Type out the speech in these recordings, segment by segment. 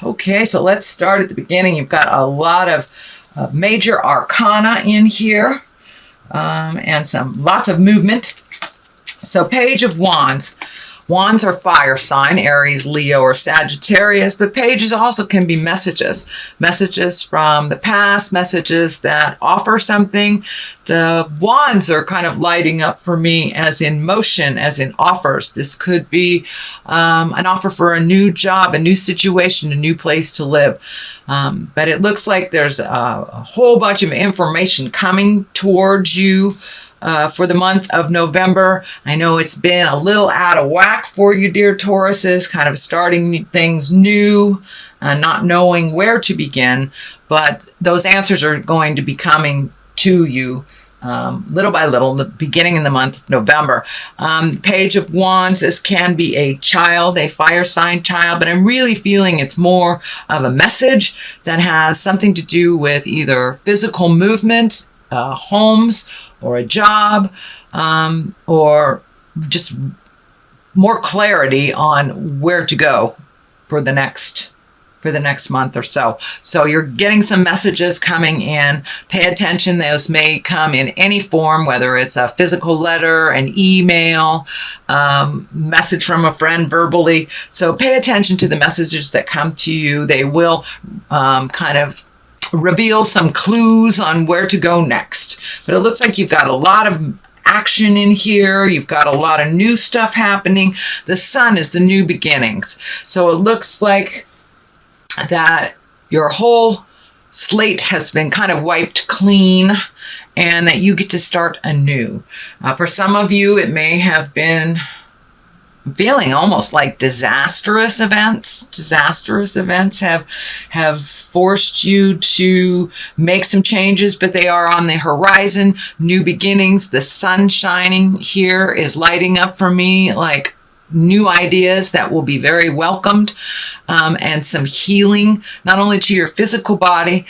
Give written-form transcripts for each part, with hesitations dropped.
Okay, so let's start at the beginning. You've got a lot of major arcana in here, and lots of movement. So Page of Wands. Wands are fire sign, Aries, Leo, or Sagittarius, but pages also can be messages. Messages from the past, messages that offer something. The wands are kind of lighting up for me as in motion, as in offers. This could be an offer for a new job, a new situation, a new place to live. But it looks like there's a whole bunch of information coming towards you for the month of November. I know it's been a little out of whack for you, dear Tauruses, kind of starting things new, not knowing where to begin, but those answers are going to be coming to you little by little, the beginning in the month of November. Page of Wands, this can be a child, a fire sign child, but I'm really feeling it's more of a message that has something to do with either physical movement, homes, or a job, or just more clarity on where to go for the next month or so. So you're getting some messages coming in. Pay attention. Those may come in any form, whether it's a physical letter, an email, message from a friend verbally. So pay attention to the messages that come to you. They will kind of reveal some clues on where to go next. But it looks like you've got a lot of action in here. You've got a lot of new stuff happening. The sun is the new beginnings. So it looks like that your whole slate has been kind of wiped clean and that you get to start anew. For some of you, it may have been feeling almost like disastrous events. Disastrous events have forced you to make some changes, but they are on the horizon. New beginnings. The sun shining here is lighting up for me like new ideas that will be very welcomed, and some healing, not only to your physical body.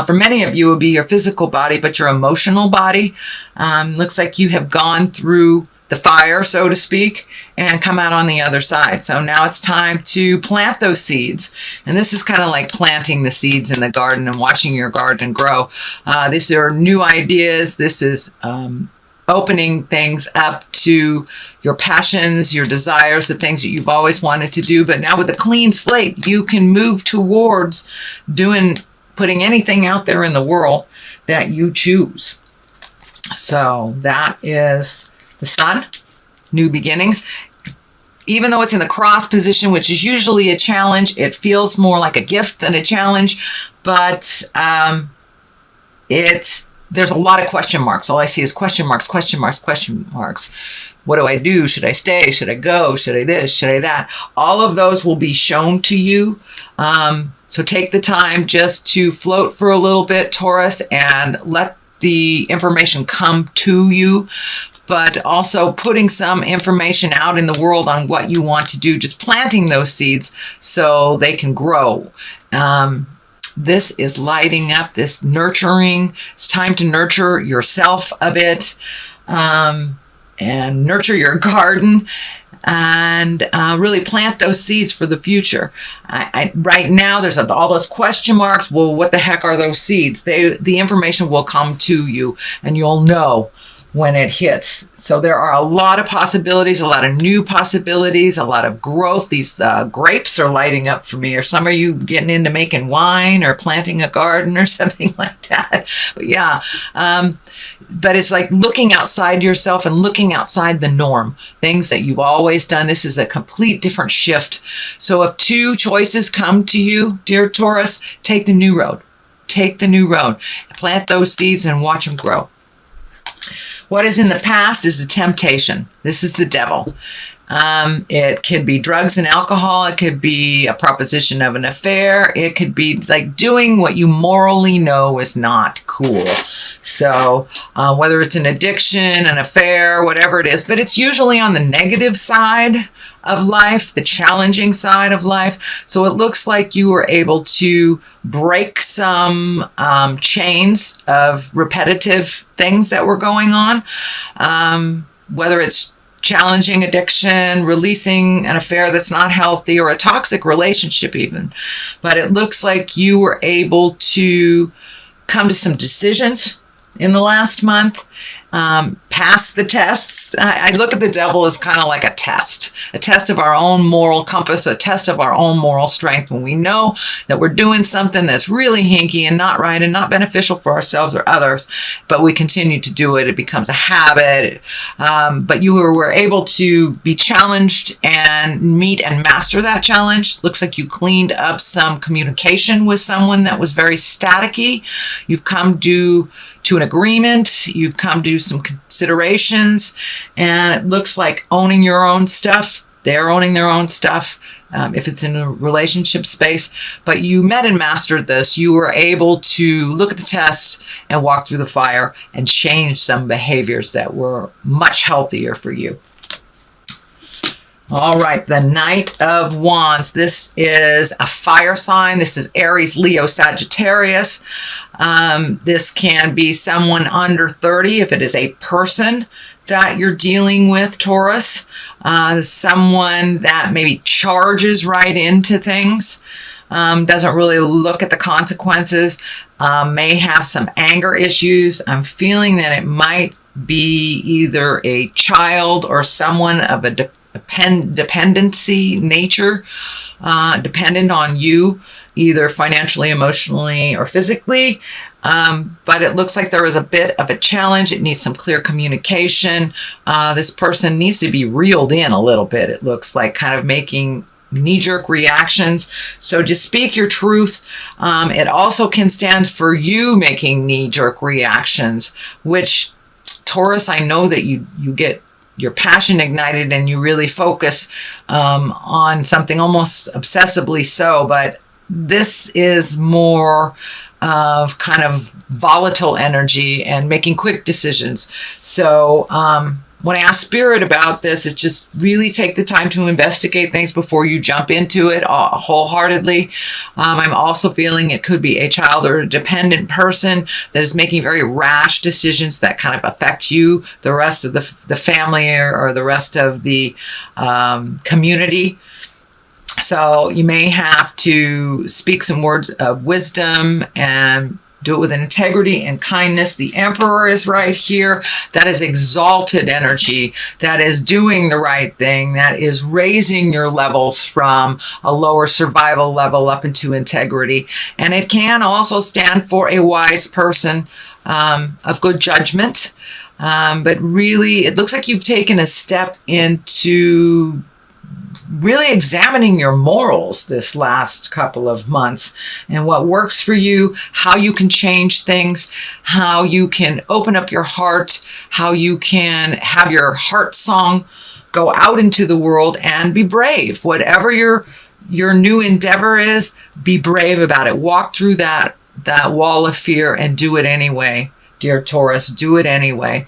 For many of you, it will be your physical body, but your emotional body. Looks like you have gone through the fire, so to speak, and come out on the other side. So now it's time to plant those seeds. And this is kind of like planting the seeds in the garden and watching your garden grow. These are new ideas. This is opening things up to your passions, your desires, the things that you've always wanted to do. But now with a clean slate, you can move towards putting anything out there in the world that you choose. So that is the sun, new beginnings. Even though it's in the cross position, which is usually a challenge, it feels more like a gift than a challenge. But there's a lot of question marks. All I see is question marks, question marks, question marks. What do I do? Should I stay? Should I go? Should I this? Should I that? All of those will be shown to you. So take the time just to float for a little bit, Taurus, and let the information come to you. But also putting some information out in the world on what you want to do, just planting those seeds so they can grow. This is lighting up, this nurturing. It's time to nurture yourself a bit, and nurture your garden, and really plant those seeds for the future. Right now, there's all those question marks. Well, what the heck are those seeds? The information will come to you, and you'll know when it hits. So there are a lot of possibilities, a lot of new possibilities, a lot of growth. These grapes are lighting up for me. Or some of you getting into making wine or planting a garden or something like that. But yeah, but it's like looking outside yourself and looking outside the norm. Things that you've always done. This is a complete different shift. So if two choices come to you, dear Taurus, take the new road. Take the new road. Plant those seeds and watch them grow. What is in the past is a temptation. This is the devil. It could be drugs and alcohol. It could be a proposition of an affair. It could be like doing what you morally know is not cool. So whether it's an addiction, an affair, whatever it is, but it's usually on the negative side of life, the challenging side of life. So it looks like you were able to break some chains of repetitive things that were going on, whether it's challenging addiction, releasing an affair that's not healthy, or a toxic relationship even. But it looks like you were able to come to some decisions in the last month, pass the tests. I look at the devil as kind of like a test of our own moral compass, a test of our own moral strength. When we know that we're doing something that's really hinky and not right and not beneficial for ourselves or others, but we continue to do it, it becomes a habit. But you were able to be challenged and meet and master that challenge. Looks like you cleaned up some communication with someone that was very staticky. You've come to an agreement, you've come to some considerations, and it looks like owning your own stuff. They're owning their own stuff, if it's in a relationship space. But you met and mastered this. You were able to look at the test and walk through the fire and change some behaviors that were much healthier for you. All right, the Knight of Wands. This is a fire sign. This is Aries, Leo, Sagittarius. This can be someone under 30 if it is a person that you're dealing with, Taurus. Someone that maybe charges right into things, doesn't really look at the consequences, may have some anger issues. I'm feeling that it might be either a child or someone of a dependency nature, dependent on you, either financially, emotionally, or physically. But it looks like there is a bit of a challenge. It needs some clear communication. This person needs to be reeled in a little bit. It looks like kind of making knee-jerk reactions. So just speak your truth. It also can stand for you making knee-jerk reactions, which, Taurus, I know that you get your passion ignited and you really focus on something almost obsessively so, but this is more of kind of volatile energy and making quick decisions. So when I ask Spirit about this, it's just really take the time to investigate things before you jump into it wholeheartedly. I'm also feeling it could be a child or a dependent person that is making very rash decisions that kind of affect you, the rest of the family, or the rest of the community. So you may have to speak some words of wisdom and do it with integrity and kindness. The Emperor is right here. That is exalted energy. That is doing the right thing. That is raising your levels from a lower survival level up into integrity. And it can also stand for a wise person of good judgment. But really, it looks like you've taken a step into really examining your morals this last couple of months and what works for you, how you can change things, how you can open up your heart, how you can have your heart song go out into the world and be brave. Whatever your new endeavor is, be brave about it. Walk through that wall of fear and do it anyway, dear Taurus. Do it anyway.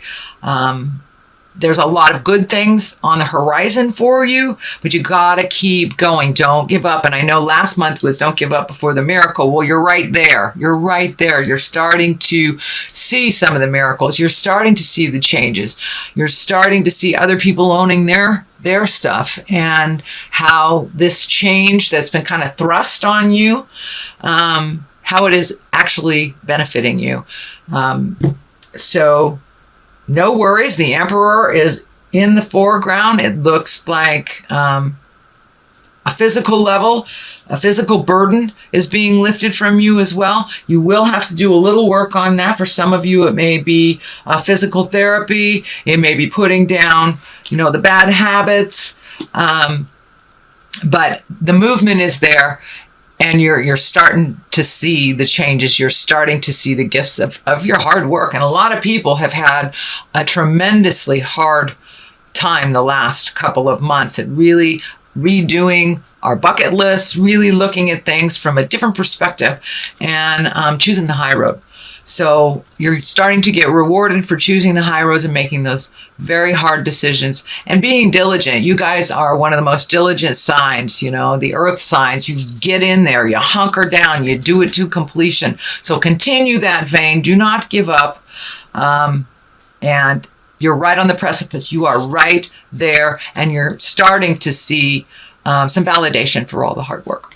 There's a lot of good things on the horizon for you, but you gotta keep going. Don't give up. And I know last month was don't give up before the miracle. Well, you're right there. You're right there. You're starting to see some of the miracles. You're starting to see the changes. You're starting to see other people owning their stuff, and how this change that's been kind of thrust on you, how it is actually benefiting you. So no worries. The Emperor is in the foreground. It looks like a physical level, a physical burden is being lifted from you as well. You will have to do a little work on that. For some of you, it may be physical therapy. It may be putting down, the bad habits. But the movement is there. And you're starting to see the changes. You're starting to see the gifts of your hard work. And a lot of people have had a tremendously hard time the last couple of months at really redoing our bucket lists, really looking at things from a different perspective, and choosing the high road. So you're starting to get rewarded for choosing the high roads and making those very hard decisions and being diligent. You guys are one of the most diligent signs, the earth signs. You get in there, you hunker down, you do it to completion. So continue that vein. Do not give up. And You're right on the precipice. You are right there, and you're starting to see some validation for all the hard work.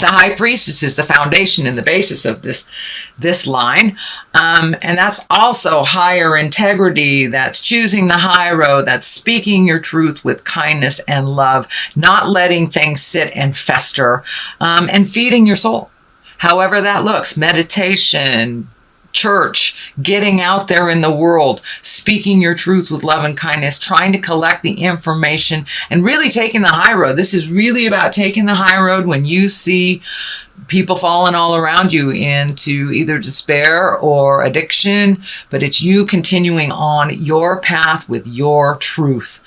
The High Priestess is the foundation and the basis of this line. And that's also higher integrity. That's choosing the high road. That's speaking your truth with kindness and love, not letting things sit and fester, and feeding your soul. However that looks, meditation, church, getting out there in the world, speaking your truth with love and kindness, trying to collect the information, and really taking the high road. This is really about taking the high road when you see people falling all around you into either despair or addiction, but it's you continuing on your path with your truth,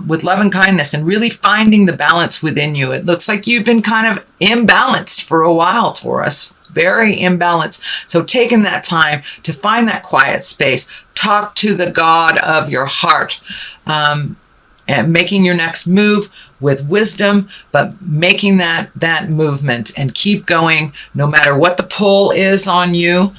with love and kindness, and really finding the balance within you. It looks like you've been kind of imbalanced for a while, Taurus. Very imbalanced. So taking that time to find that quiet space, talk to the God of your heart, and making your next move with wisdom, but making that movement and keep going no matter what the pull is on you,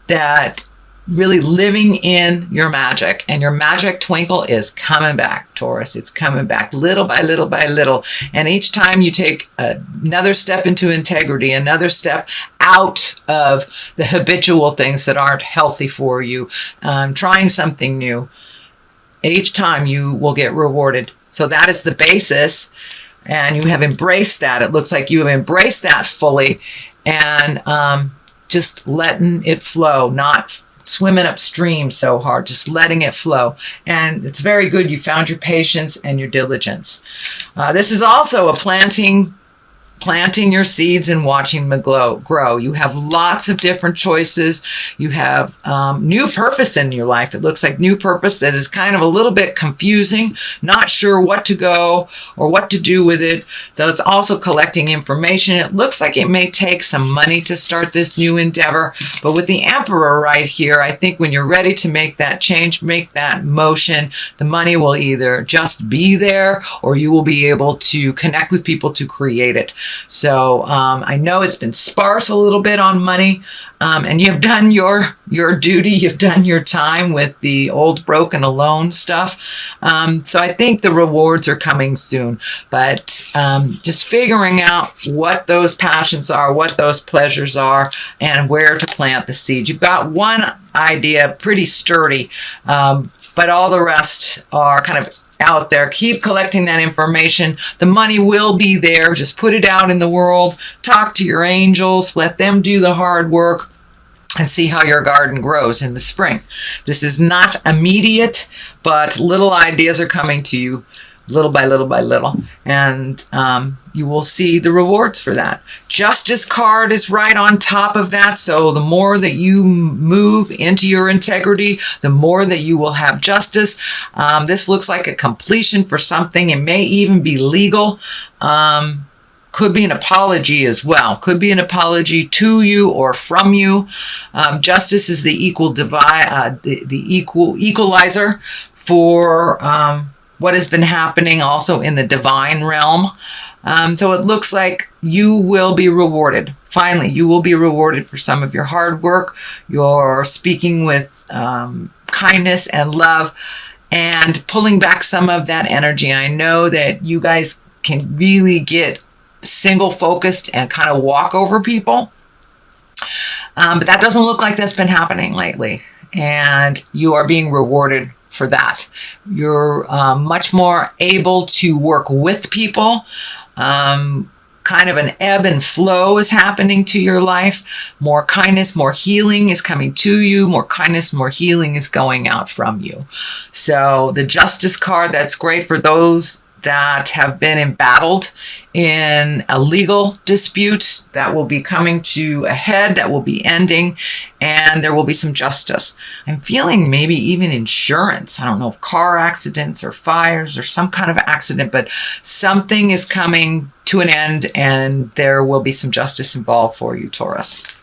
that really living in your magic, and your magic twinkle is coming back, Taurus. It's coming back little by little by little. And each time you take another step into integrity, another step out of the habitual things that aren't healthy for you, trying something new, each time you will get rewarded. So that is the basis, and you have embraced that. It looks like you have embraced that fully, and just letting it flow, not swimming upstream so hard, just letting it flow. And it's very good. You found your patience and your diligence. This is also a planting your seeds and watching them grow. You have lots of different choices. You have new purpose in your life. It looks like new purpose that is kind of a little bit confusing, not sure what to go or what to do with it. So it's also collecting information. It looks like it may take some money to start this new endeavor, but with the Emperor right here, I think when you're ready to make that change, make that motion, the money will either just be there, or you will be able to connect with people to create it. So I know it's been sparse a little bit on money, and you've done your duty. You've done your time with the old, broken, alone stuff. So I think the rewards are coming soon. But just figuring out what those passions are, what those pleasures are, and where to plant the seed. You've got one idea, pretty sturdy, but all the rest are kind of out there. Keep collecting that information. The money will be there. Just put it out in the world. Talk to your angels. Let them do the hard work, and see how your garden grows in the spring. This is not immediate, but little ideas are coming to you little by little by little, and you will see the rewards for that. Justice card is right on top of that, so the more that you move into your integrity, the more that you will have justice. This looks like a completion for something. It may even be legal. Could be an apology as well. Could be an apology to you or from you. Justice is the equalizer for what has been happening also in the divine realm. So it looks like you will be rewarded. Finally, you will be rewarded for some of your hard work, your speaking with kindness and love, and pulling back some of that energy. I know that you guys can really get single focused and kind of walk over people, but that doesn't look like that's been happening lately, and you are being rewarded for that. You're much more able to work with people. Kind of an ebb and flow is happening to your life. More kindness, more healing is coming to you. More kindness, more healing is going out from you. So the Justice card, that's great for those that have been embattled in a legal dispute that will be coming to a head, that will be ending, and there will be some justice. I'm feeling maybe even insurance. I don't know if car accidents or fires or some kind of accident, but something is coming to an end, and there will be some justice involved for you, Taurus.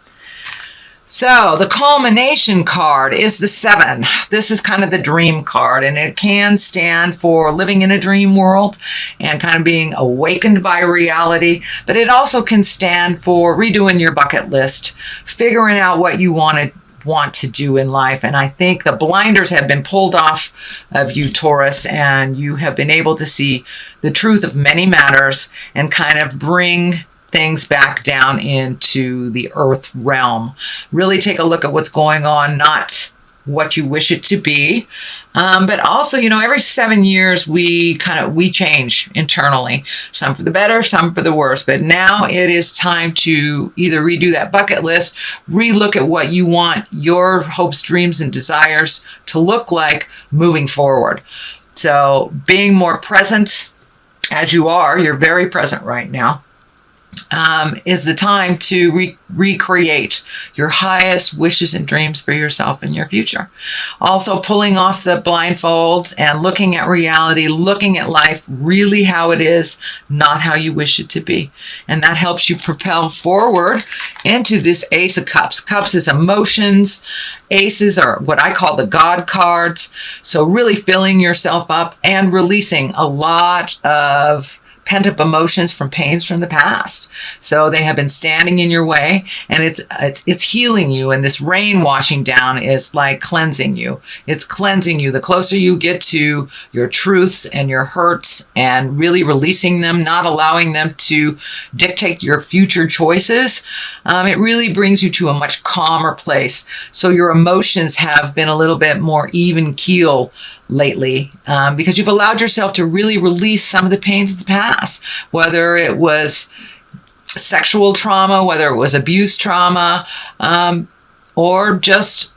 So the culmination card is the 7. This is kind of the dream card, and it can stand for living in a dream world and kind of being awakened by reality, but it also can stand for redoing your bucket list, figuring out what you want want to do in life. And I think the blinders have been pulled off of you, Taurus, and you have been able to see the truth of many matters and kind of bring things back down into the earth realm. Really take a look at what's going on, not what you wish it to be. But also, every 7 years we change internally, some for the better, some for the worse. But now it is time to either redo that bucket list, relook at what you want your hopes, dreams, and desires to look like moving forward. So being more present, as you're very present right now, is the time to recreate your highest wishes and dreams for yourself and your future. Also pulling off the blindfolds and looking at reality, looking at life really how it is, not how you wish it to be. And that helps you propel forward into this Ace of Cups. Cups is emotions. Aces are what I call the God cards. So really filling yourself up and releasing a lot of pent-up emotions from pains from the past. So they have been standing in your way, and it's healing you, and this rain washing down is like cleansing you. It's cleansing you. The closer you get to your truths and your hurts and really releasing them, not allowing them to dictate your future choices, it really brings you to a much calmer place. So your emotions have been a little bit more even keel lately, because you've allowed yourself to really release some of the pains of the past, whether it was sexual trauma, whether it was abuse trauma, or just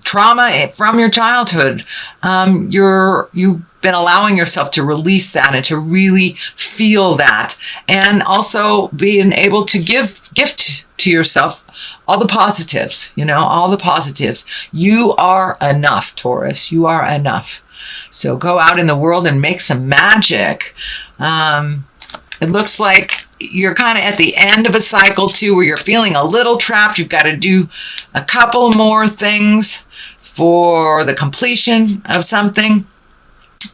trauma from your childhood. You've been allowing yourself to release that and to really feel that, and also being able to gift to yourself all the positives, all the positives. You are enough, Taurus. You are enough. So go out in the world and make some magic. It looks like you're kind of at the end of a cycle too, where you're feeling a little trapped. You've got to do a couple more things for the completion of something.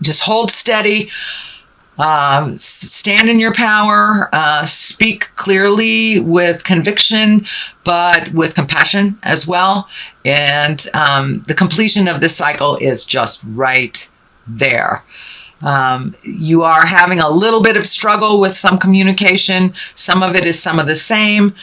Just hold steady. Stand in your power, speak clearly with conviction, but with compassion as well. And the completion of this cycle is just right there. You are having a little bit of struggle with some communication. Some of it is some of the same.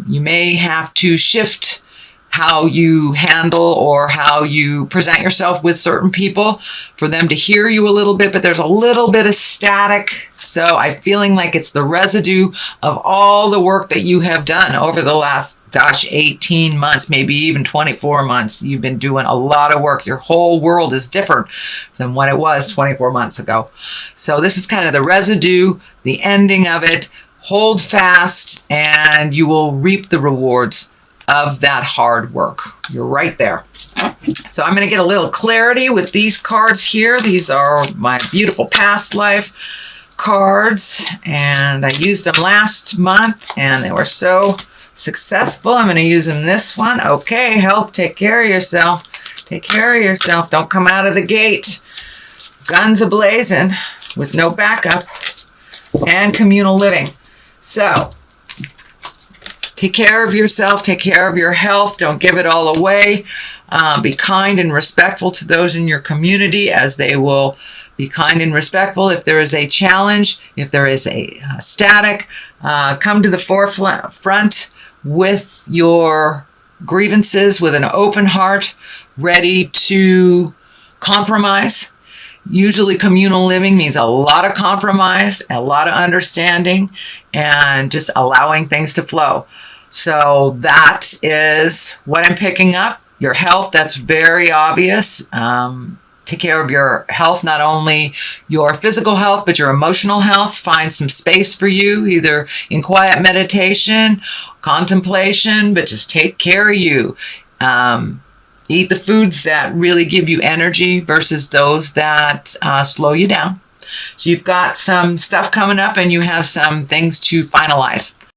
You may have to shift how you handle or how you present yourself with certain people for them to hear you a little bit, but there's a little bit of static. So I'm feeling like it's the residue of all the work that you have done over the last, 18 months, maybe even 24 months. You've been doing a lot of work. Your whole world is different than what it was 24 months ago. So this is kind of the residue, the ending of it. Hold fast and you will reap the rewards of that hard work. You're right there. So I'm going to get a little clarity with these cards here. These are my beautiful past life cards, and I used them last month and they were so successful. I'm going to use them this one. Okay, health, take care of yourself. Take care of yourself. Don't come out of the gate guns a-blazing with no backup. And communal living. So take care of yourself, take care of your health, don't give it all away. Be kind and respectful to those in your community, as they will be kind and respectful. If there is a challenge, if there is a static, come to the forefront with your grievances with an open heart, ready to compromise. Usually communal living means a lot of compromise, a lot of understanding, and just allowing things to flow. So that is what I'm picking up. Your health, that's very obvious. Take care of your health, not only your physical health, but your emotional health. Find some space for you, either in quiet meditation, contemplation, but just take care of you. Eat the foods that really give you energy versus those that slow you down. So you've got some stuff coming up and you have some things to finalize.